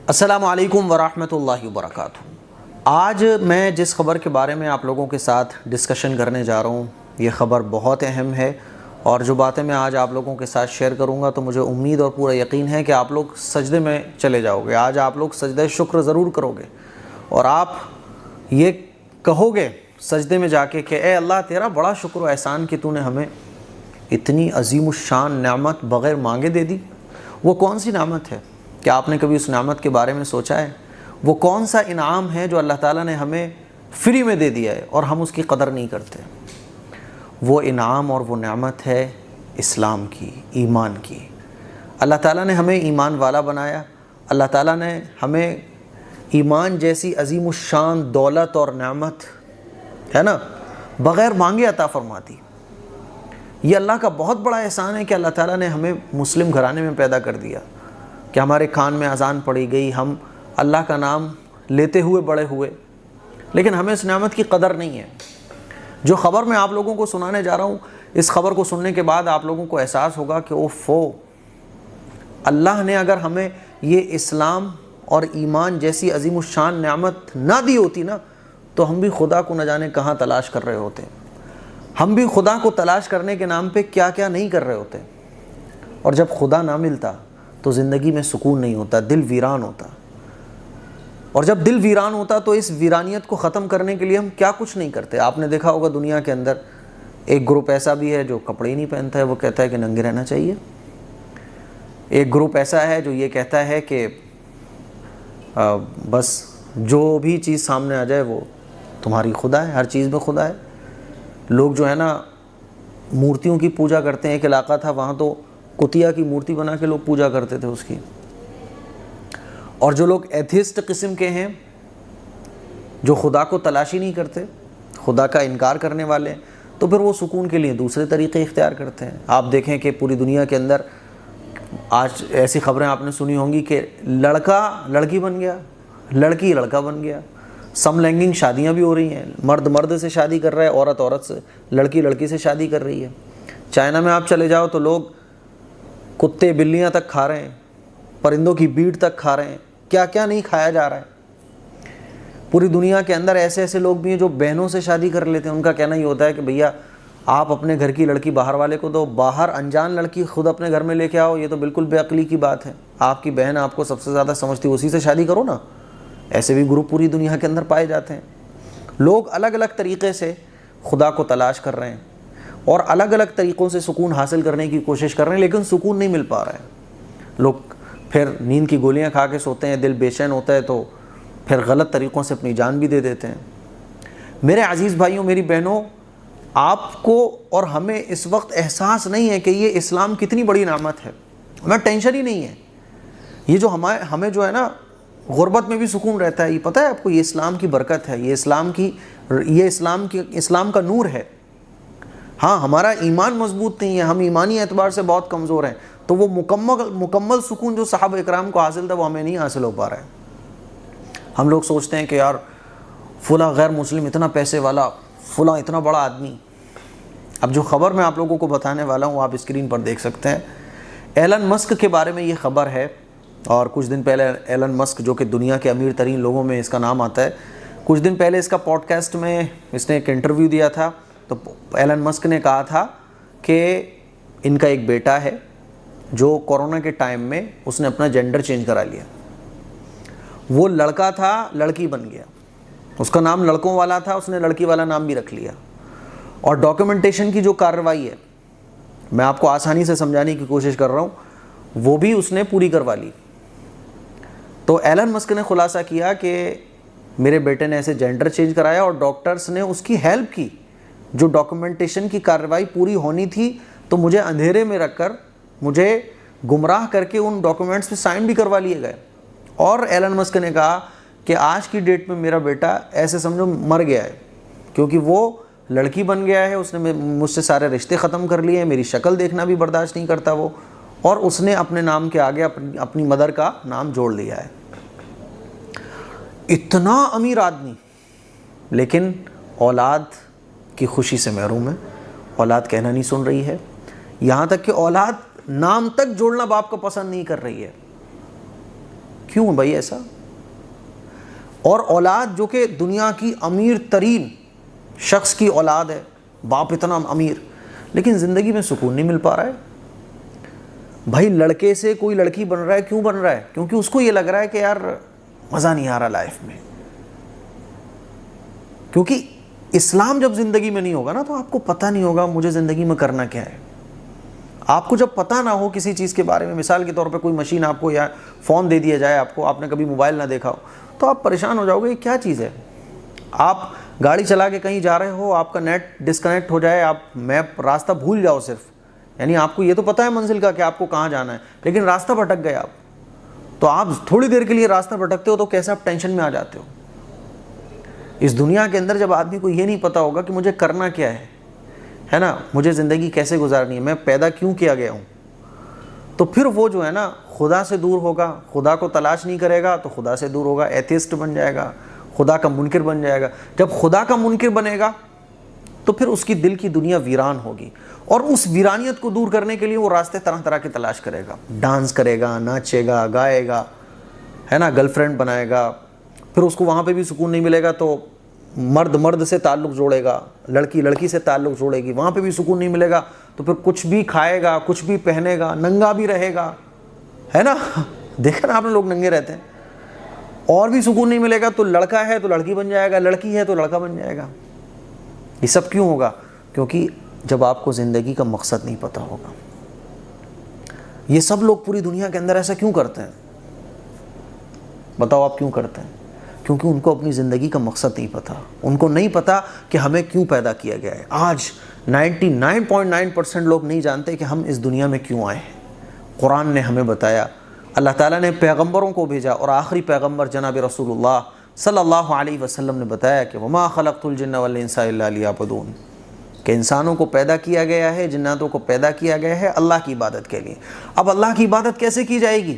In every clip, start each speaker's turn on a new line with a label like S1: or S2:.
S1: السلام علیکم ورحمۃ اللہ وبرکاتہ۔ آج میں جس خبر کے بارے میں آپ لوگوں کے ساتھ ڈسکشن کرنے جا رہا ہوں، یہ خبر بہت اہم ہے، اور جو باتیں میں آج آپ لوگوں کے ساتھ شیئر کروں گا تو مجھے امید اور پورا یقین ہے کہ آپ لوگ سجدے میں چلے جاؤ گے۔ آج آپ لوگ سجدہ شکر ضرور کرو گے، اور آپ یہ کہو گے سجدے میں جا کے کہ اے اللہ تیرا بڑا شکر و احسان کہ تو نے ہمیں اتنی عظیم الشان نعمت بغیر مانگے دے دی۔ وہ کون سی نعمت ہے؟ کیا آپ نے کبھی اس نعمت کے بارے میں سوچا ہے؟ وہ کون سا انعام ہے جو اللہ تعالیٰ نے ہمیں فری میں دے دیا ہے اور ہم اس کی قدر نہیں کرتے؟ وہ انعام اور وہ نعمت ہے اسلام کی، ایمان کی۔ اللہ تعالیٰ نے ہمیں ایمان والا بنایا، اللہ تعالیٰ نے ہمیں ایمان جیسی عظیم الشان دولت اور نعمت ہے نا بغیر مانگے عطا فرما دی۔ یہ اللہ کا بہت بڑا احسان ہے کہ اللہ تعالیٰ نے ہمیں مسلم گھرانے میں پیدا کر دیا، کہ ہمارے کان میں اذان پڑی گئی، ہم اللہ کا نام لیتے ہوئے بڑے ہوئے، لیکن ہمیں اس نعمت کی قدر نہیں ہے۔ جو خبر میں آپ لوگوں کو سنانے جا رہا ہوں، اس خبر کو سننے کے بعد آپ لوگوں کو احساس ہوگا کہ اوفو، اللہ نے اگر ہمیں یہ اسلام اور ایمان جیسی عظیم الشان نعمت نہ دی ہوتی نا تو ہم بھی خدا کو نہ جانے کہاں تلاش کر رہے ہوتے، ہم بھی خدا کو تلاش کرنے کے نام پہ کیا کیا نہیں کر رہے ہوتے۔ اور جب خدا نہ ملتا تو زندگی میں سکون نہیں ہوتا، دل ویران ہوتا، اور جب دل ویران ہوتا تو اس ویرانیت کو ختم کرنے کے لیے ہم کیا کچھ نہیں کرتے۔ آپ نے دیکھا ہوگا دنیا کے اندر ایک گروپ ایسا بھی ہے جو کپڑے ہی نہیں پہنتا ہے، وہ کہتا ہے کہ ننگے رہنا چاہیے۔ ایک گروپ ایسا ہے جو یہ کہتا ہے کہ بس جو بھی چیز سامنے آ جائے وہ تمہاری خدا ہے، ہر چیز میں خدا ہے۔ لوگ جو ہے نا مورتیوں کی پوجا کرتے ہیں، ایک علاقہ تھا وہاں تو کتیا کی مورتی بنا کے لوگ پوجا کرتے تھے اس کی۔ اور جو لوگ ایتھیسٹ قسم کے ہیں، جو خدا کو تلاشی نہیں کرتے، خدا کا انکار کرنے والے، تو پھر وہ سکون کے لیے دوسرے طریقے اختیار کرتے ہیں۔ آپ دیکھیں کہ پوری دنیا کے اندر آج ایسی خبریں آپ نے سنی ہوں گی کہ لڑکا لڑکی بن گیا، لڑکی لڑکا بن گیا، سم لینگنگ شادیاں بھی ہو رہی ہیں، مرد مرد سے شادی کر رہا ہے، عورت عورت سے، لڑکی لڑکی سے شادی کر رہی ہے۔ چائنا میں آپ چلے جاؤ تو لوگ کتے بلیاں تک کھا رہے ہیں، پرندوں کی بیٹ تک کھا رہے ہیں، کیا کیا نہیں کھایا جا رہا ہے۔ پوری دنیا کے اندر ایسے ایسے لوگ بھی ہیں جو بہنوں سے شادی کر لیتے ہیں۔ ان کا کہنا یہ ہوتا ہے کہ بھیا آپ اپنے گھر کی لڑکی باہر والے کو دو، باہر انجان لڑکی خود اپنے گھر میں لے کے آؤ، یہ تو بالکل بے عقلی کی بات ہے۔ آپ کی بہن آپ کو سب سے زیادہ سمجھتی ہے، اسی سے شادی کرو نا۔ ایسے بھی گروپ پوری دنیا کے اندر پائے جاتے ہیں۔ لوگ الگ الگ طریقے سے خدا کو تلاش کر رہے ہیں اور الگ الگ طریقوں سے سکون حاصل کرنے کی کوشش کر رہے ہیں، لیکن سکون نہیں مل پا رہا ہے۔ لوگ پھر نیند کی گولیاں کھا کے سوتے ہیں، دل بے چین ہوتا ہے تو پھر غلط طریقوں سے اپنی جان بھی دے دیتے ہیں۔ میرے عزیز بھائیوں، میری بہنوں، آپ کو اور ہمیں اس وقت احساس نہیں ہے کہ یہ اسلام کتنی بڑی نعمت ہے، ہمیں ٹینشن ہی نہیں ہے۔ یہ جو ہمیں جو ہے نا غربت میں بھی سکون رہتا ہے، یہ پتہ ہے آپ کو، یہ اسلام کی برکت ہے، یہ اسلام کا نور ہے۔ ہاں، ہمارا ایمان مضبوط نہیں ہے، ہم ایمانی اعتبار سے بہت کمزور ہیں، تو وہ مکمل سکون جو صحابہ اکرام کو حاصل تھا وہ ہمیں نہیں حاصل ہو پا رہا ہے۔ ہم لوگ سوچتے ہیں کہ یار فلاں غیر مسلم اتنا پیسے والا، فلاں اتنا بڑا آدمی۔ اب جو خبر میں آپ لوگوں کو بتانے والا ہوں آپ اسکرین پر دیکھ سکتے ہیں، ایلن مسک کے بارے میں یہ خبر ہے۔ اور کچھ دن پہلے ایلن مسک، جو کہ دنیا کے امیر ترین لوگوں میں اس کا نام آتا ہے، کچھ دن پہلے اس کا پوڈ کاسٹ میں اس نے ایک انٹرویو دیا تھا، تو ایلن مسک نے کہا تھا کہ ان کا ایک بیٹا ہے جو کورونا کے ٹائم میں اس نے اپنا جینڈر چینج کرا لیا۔ وہ لڑکا تھا، لڑکی بن گیا، اس کا نام لڑکوں والا تھا، اس نے لڑکی والا نام بھی رکھ لیا۔ اور ڈاکیومنٹیشن کی جو کارروائی ہے، میں آپ کو آسانی سے سمجھانے کی کوشش کر رہا ہوں، وہ بھی اس نے پوری کروا لی۔ تو ایلن مسک نے خلاصہ کیا کہ میرے بیٹے نے ایسے جینڈر چینج کرایا اور ڈاکٹرز نے اس کی ہیلپ کی۔ جو ڈاکیومنٹیشن کی کارروائی پوری ہونی تھی تو مجھے اندھیرے میں رکھ کر، مجھے گمراہ کر کے ان ڈاکیومنٹس پہ سائن بھی کروا لیے گئے۔ اور ایلن مسک نے کہا کہ آج کی ڈیٹ میں میرا بیٹا ایسے سمجھو مر گیا ہے، کیونکہ وہ لڑکی بن گیا ہے، اس نے مجھ سے سارے رشتے ختم کر لیے ہیں، میری شکل دیکھنا بھی برداشت نہیں کرتا وہ، اور اس نے اپنے نام کے آگے اپنی مدر کا نام جوڑ لیا ہے۔ اتنا امیر آدمی، لیکن اولاد کی خوشی سے محروم ہے، اولاد کہنا نہیں سن رہی ہے، یہاں تک کہ اولاد نام تک جوڑنا باپ کو پسند نہیں کر رہی ہے۔ کیوں بھائی ایسا؟ اور اولاد جو کہ دنیا کی امیر ترین شخص کی اولاد ہے، باپ اتنا امیر، لیکن زندگی میں سکون نہیں مل پا رہا ہے۔ بھائی لڑکے سے کوئی لڑکی بن رہا ہے، کیوں بن رہا ہے؟ کیونکہ اس کو یہ لگ رہا ہے کہ یار مزہ نہیں آ رہا لائف میں۔ کیونکہ اسلام جب زندگی میں نہیں ہوگا نا تو آپ کو پتہ نہیں ہوگا مجھے زندگی میں کرنا کیا ہے۔ آپ کو جب پتہ نہ ہو کسی چیز کے بارے میں، مثال کے طور پہ کوئی مشین آپ کو یا فون دے دیا جائے آپ نے کبھی موبائل نہ دیکھا ہو، تو آپ پریشان ہو جاؤ گے یہ کیا چیز ہے۔ آپ گاڑی چلا کے کہیں جا رہے ہو، آپ کا نیٹ ڈسکنیکٹ ہو جائے، آپ میپ راستہ بھول جاؤ صرف، یعنی آپ کو یہ تو پتہ ہے منزل کا کہ آپ کو کہاں جانا ہے، لیکن راستہ بھٹک گئے آپ، تو آپ تھوڑی دیر کے لیے راستہ بھٹکتے ہو تو کیسے آپ ٹینشن میں آ جاتے ہو۔ اس دنیا کے اندر جب آدمی کو یہ نہیں پتہ ہوگا کہ مجھے کرنا کیا ہے نا، مجھے زندگی کیسے گزارنی ہے، میں پیدا کیوں کیا گیا ہوں، تو پھر وہ جو ہے نا خدا سے دور ہوگا، خدا کو تلاش نہیں کرے گا تو خدا سے دور ہوگا، ایتھیسٹ بن جائے گا، خدا کا منکر بن جائے گا۔ جب خدا کا منکر بنے گا تو پھر اس کی دل کی دنیا ویران ہوگی، اور اس ویرانیت کو دور کرنے کے لیے وہ راستے طرح طرح کی تلاش کرے گا، ڈانس کرے گا، ناچے گا، گائے گا، ہے نا، گرل فرینڈ بنائے گا، پھر اس کو وہاں پہ بھی سکون نہیں ملے گا تو مرد سے تعلق جوڑے گا، لڑکی سے تعلق جوڑے گی، وہاں پہ بھی سکون نہیں ملے گا تو پھر کچھ بھی کھائے گا، کچھ بھی پہنے گا، ننگا بھی رہے گا، ہے نا، دیکھا نا آپ نے لوگ ننگے رہتے ہیں، اور بھی سکون نہیں ملے گا تو لڑکا ہے تو لڑکی بن جائے گا، لڑکی ہے تو لڑکا بن جائے گا۔ یہ سب کیوں ہوگا؟ کیونکہ جب آپ کو زندگی کا مقصد نہیں پتہ ہوگا۔ یہ سب لوگ پوری دنیا کے اندر ایسا کیوں کرتے ہیں؟ بتاؤ آپ کیوں کرتے ہیں؟ کیونکہ ان کو اپنی زندگی کا مقصد نہیں پتہ، ان کو نہیں پتہ کہ ہمیں کیوں پیدا کیا گیا ہے۔ آج 99.9% لوگ نہیں جانتے کہ ہم اس دنیا میں کیوں آئے ہیں۔ قرآن نے ہمیں بتایا، اللہ تعالیٰ نے پیغمبروں کو بھیجا، اور آخری پیغمبر جناب رسول اللہ صلی اللہ علیہ وسلم نے بتایا کہ وما خلقت الجن والانس الا لیعبدون، کہ انسانوں کو پیدا کیا گیا ہے، جناتوں کو پیدا کیا گیا ہے اللہ کی عبادت کے لیے۔ اب اللہ کی عبادت کیسے کی جائے گی؟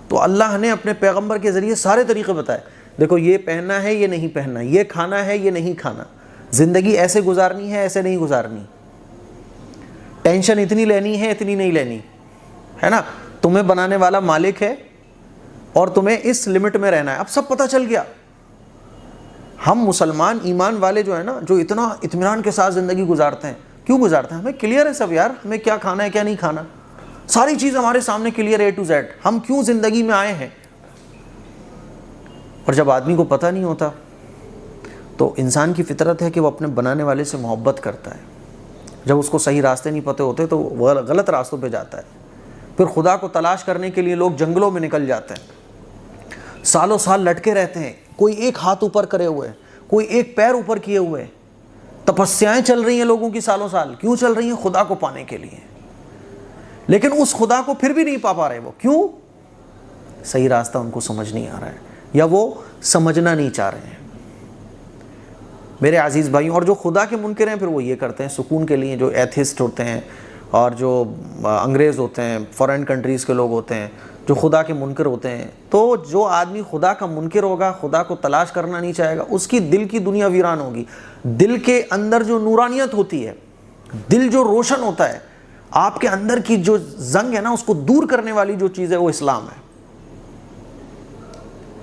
S1: تو اللہ نے اپنے پیغمبر کے ذریعے سارے طریقے بتائے، دیکھو یہ پہننا ہے، یہ نہیں پہننا، یہ کھانا ہے، یہ نہیں کھانا، زندگی ایسے گزارنی ہے، ایسے نہیں گزارنی، ٹینشن اتنی لینی ہے، اتنی نہیں لینی، ہے نا، تمہیں بنانے والا مالک ہے اور تمہیں اس لمٹ میں رہنا ہے۔ اب سب پتہ چل گیا۔ ہم مسلمان ایمان والے جو ہیں نا، جو اتنا اطمینان کے ساتھ زندگی گزارتے ہیں، کیوں گزارتے ہیں؟ ہمیں کلیئر ہے سب یار، ہمیں کیا کھانا ہے کیا نہیں کھانا، ساری چیز ہمارے سامنے کلیئر A to Z، ہم کیوں زندگی میں آئے ہیں۔ اور جب آدمی کو پتہ نہیں ہوتا تو انسان کی فطرت ہے کہ وہ اپنے بنانے والے سے محبت کرتا ہے، جب اس کو صحیح راستے نہیں پتہ ہوتے تو وہ غلط راستوں پہ جاتا ہے، پھر خدا کو تلاش کرنے کے لیے لوگ جنگلوں میں نکل جاتے ہیں، سالوں سال لٹکے رہتے ہیں، کوئی ایک ہاتھ اوپر کرے ہوئے، کوئی ایک پیر اوپر کیے ہوئے، تپسیائیں چل رہی ہیں لوگوں کی سالوں سال، کیوں چل رہی ہیں؟ خدا کو پانے کے لیے، لیکن اس خدا کو پھر بھی نہیں پا رہے وہ، کیوں؟ صحیح راستہ ان کو سمجھ نہیں آ رہا ہے، یا وہ سمجھنا نہیں چاہ رہے ہیں۔ میرے عزیز بھائیوں، اور جو خدا کے منکر ہیں پھر وہ یہ کرتے ہیں سکون کے لیے، جو ایتھسٹ ہوتے ہیں اور جو انگریز ہوتے ہیں، فارن کنٹریز کے لوگ ہوتے ہیں جو خدا کے منکر ہوتے ہیں، تو جو آدمی خدا کا منکر ہوگا، خدا کو تلاش کرنا نہیں چاہے گا، اس کی دل کی دنیا ویران ہوگی۔ دل کے اندر جو نورانیت ہوتی ہے، دل جو روشن ہوتا ہے، آپ کے اندر کی جو زنگ ہے نا، اس کو دور کرنے والی جو چیز ہے وہ اسلام ہے۔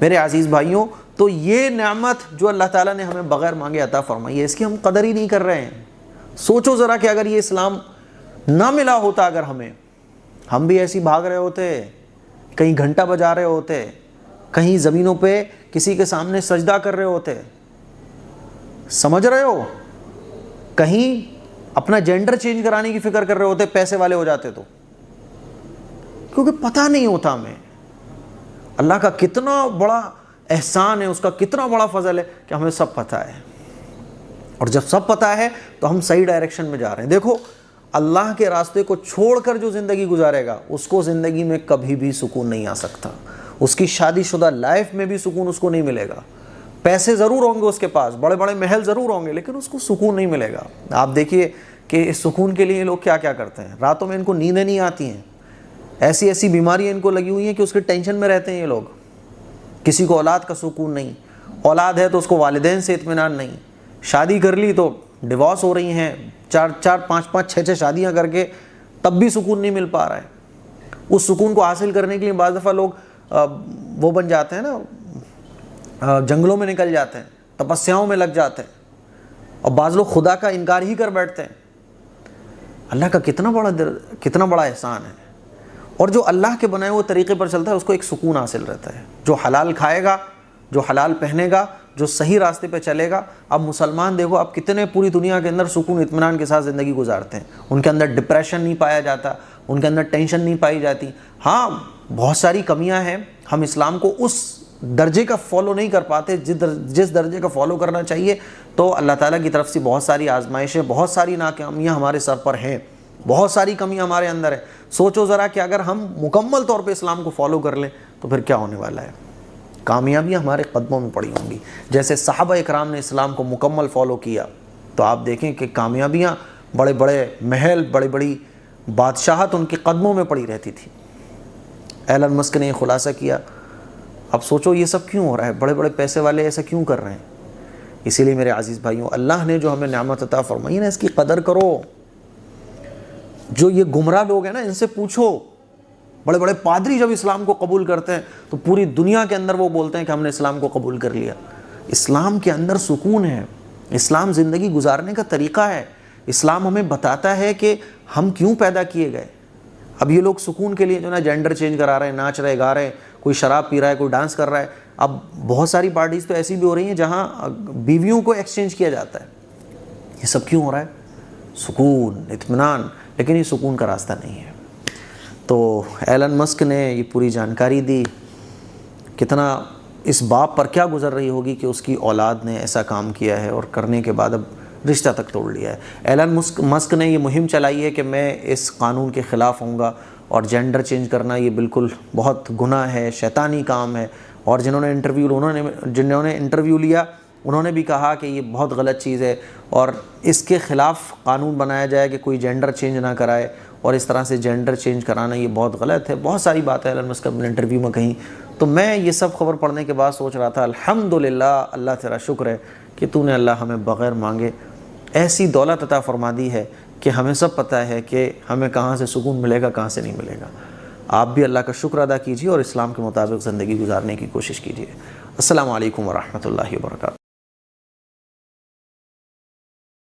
S1: میرے عزیز بھائیوں، تو یہ نعمت جو اللہ تعالیٰ نے ہمیں بغیر مانگے عطا فرمائی ہے، اس کی ہم قدر ہی نہیں کر رہے ہیں۔ سوچو ذرا کہ اگر یہ اسلام نہ ملا ہوتا، اگر ہم بھی ایسی بھاگ رہے ہوتے، کہیں گھنٹہ بجا رہے ہوتے، کہیں زمینوں پہ کسی کے سامنے سجدہ کر رہے ہوتے، سمجھ رہے ہو، کہیں اپنا جینڈر چینج کرانے کی فکر کر رہے ہوتے، پیسے والے ہو جاتے تو، کیونکہ پتہ نہیں ہوتا ہمیں اللہ کا کتنا بڑا احسان ہے، اس کا کتنا بڑا فضل ہے کہ ہمیں سب پتہ ہے، اور جب سب پتہ ہے تو ہم صحیح ڈائریکشن میں جا رہے ہیں۔ دیکھو، اللہ کے راستے کو چھوڑ کر جو زندگی گزارے گا، اس کو زندگی میں کبھی بھی سکون نہیں آ سکتا، اس کی شادی شدہ لائف میں بھی سکون اس کو نہیں ملے گا، پیسے ضرور ہوں گے اس کے پاس، بڑے بڑے محل ضرور ہوں گے، لیکن اس کو سکون نہیں ملے گا۔ آپ دیکھیے کہ اس سکون کے لیے لوگ کیا کیا کرتے ہیں، راتوں میں ان کو نیندیں نہیں آتی ہیں، ایسی ایسی بیماریاں ان کو لگی ہوئی ہیں کہ اس کے ٹینشن میں رہتے ہیں یہ لوگ۔ کسی کو اولاد کا سکون نہیں، اولاد ہے تو اس کو والدین سے اطمینان نہیں، شادی کر لی تو ڈیورس ہو رہی ہیں، 4 5 6 شادیاں کر کے، تب بھی سکون نہیں مل پا رہا ہے۔ اس سکون کو حاصل کرنے کے لیے بعض دفعہ لوگ وہ بن جاتے ہیں نا، جنگلوں میں نکل جاتے ہیں، تپسیاؤں میں لگ جاتے ہیں، اور بعض لوگ خدا کا انکار ہی کر بیٹھتے ہیں۔ اللہ کا کتنا بڑا احسان ہے۔ اور جو اللہ کے بنائے ہوئے طریقے پر چلتا ہے اس کو ایک سکون حاصل رہتا ہے، جو حلال کھائے گا، جو حلال پہنے گا، جو صحیح راستے پہ چلے گا۔ اب مسلمان دیکھو اب کتنے پوری دنیا کے اندر سکون اطمینان کے ساتھ زندگی گزارتے ہیں، ان کے اندر ڈپریشن نہیں پایا جاتا، ان کے اندر ٹینشن نہیں پائی جاتی۔ ہاں بہت ساری کمیاں ہیں، ہم اسلام کو اس درجے کا فالو نہیں کر پاتے جس درجے کا فالو کرنا چاہیے، تو اللہ تعالیٰ کی طرف سے بہت ساری آزمائشیں، بہت ساری ناکامیاں ہمارے سر پر ہیں، بہت ساری کمیاں ہمارے اندر ہیں۔ سوچو ذرا کہ اگر ہم مکمل طور پہ اسلام کو فالو کر لیں تو پھر کیا ہونے والا ہے؟ کامیابیاں ہمارے قدموں میں پڑی ہوں گی۔ جیسے صحابہ اکرام نے اسلام کو مکمل فالو کیا تو آپ دیکھیں کہ کامیابیاں، بڑے بڑے محل، بڑی بڑی بادشاہت ان کے قدموں میں پڑی رہتی تھی۔ ایلن مسک نے یہ خلاصہ کیا۔ اب سوچو یہ سب کیوں ہو رہا ہے؟ بڑے بڑے پیسے والے ایسا کیوں کر رہے ہیں؟ اسی لیے میرے عزیز بھائیوں، اللہ نے جو ہمیں نعمت عطا فرمائی ہے نا، اس کی قدر کرو۔ جو یہ گمراہ لوگ ہیں نا، ان سے پوچھو۔ بڑے بڑے پادری جب اسلام کو قبول کرتے ہیں تو پوری دنیا کے اندر وہ بولتے ہیں کہ ہم نے اسلام کو قبول کر لیا۔ اسلام کے اندر سکون ہے، اسلام زندگی گزارنے کا طریقہ ہے، اسلام ہمیں بتاتا ہے کہ ہم کیوں پیدا کیے گئے۔ اب یہ لوگ سکون کے لیے جو نا جینڈر چینج کرا رہے ہیں، ناچ رہے، گا رہے ہیں، کوئی شراب پی رہا ہے، کوئی ڈانس کر رہا ہے۔ اب بہت ساری پارٹیز تو ایسی بھی ہو رہی ہیں جہاں بیویوں کو ایکسچینج کیا جاتا ہے۔ یہ سب کیوں ہو رہا ہے؟ سکون، اطمینان، لیکن یہ سکون کا راستہ نہیں ہے۔ تو ایلن مسک نے یہ پوری جانکاری دی، کتنا اس باپ پر کیا گزر رہی ہوگی کہ اس کی اولاد نے ایسا کام کیا ہے، اور کرنے کے بعد اب رشتہ تک توڑ لیا ہے۔ ایلن مسک نے یہ مہم چلائی ہے کہ میں اس قانون کے خلاف ہوں گا، اور جینڈر چینج کرنا یہ بالکل بہت گناہ ہے، شیطانی کام ہے۔ اور جنہوں نے انٹرویو لیا انہوں نے بھی کہا کہ یہ بہت غلط چیز ہے، اور اس کے خلاف قانون بنایا جائے کہ کوئی جینڈر چینج نہ کرائے، اور اس طرح سے جینڈر چینج کرانا یہ بہت غلط ہے۔ بہت ساری باتیں ایلن مسک نے انٹرویو میں کہیں۔ تو میں یہ سب خبر پڑھنے کے بعد سوچ رہا تھا الحمدللہ، اللہ تیرا شکر ہے کہ تو نے اللہ ہمیں بغیر مانگے ایسی دولت عطا فرما دی ہے کہ ہمیں سب پتہ ہے کہ ہمیں کہاں سے سکون ملے گا، کہاں سے نہیں ملے گا۔ آپ بھی اللہ کا شکر ادا کیجیے اور اسلام کے مطابق زندگی گزارنے کی کوشش کیجیے۔ السلام علیکم ورحمۃ اللہ وبرکاتہ۔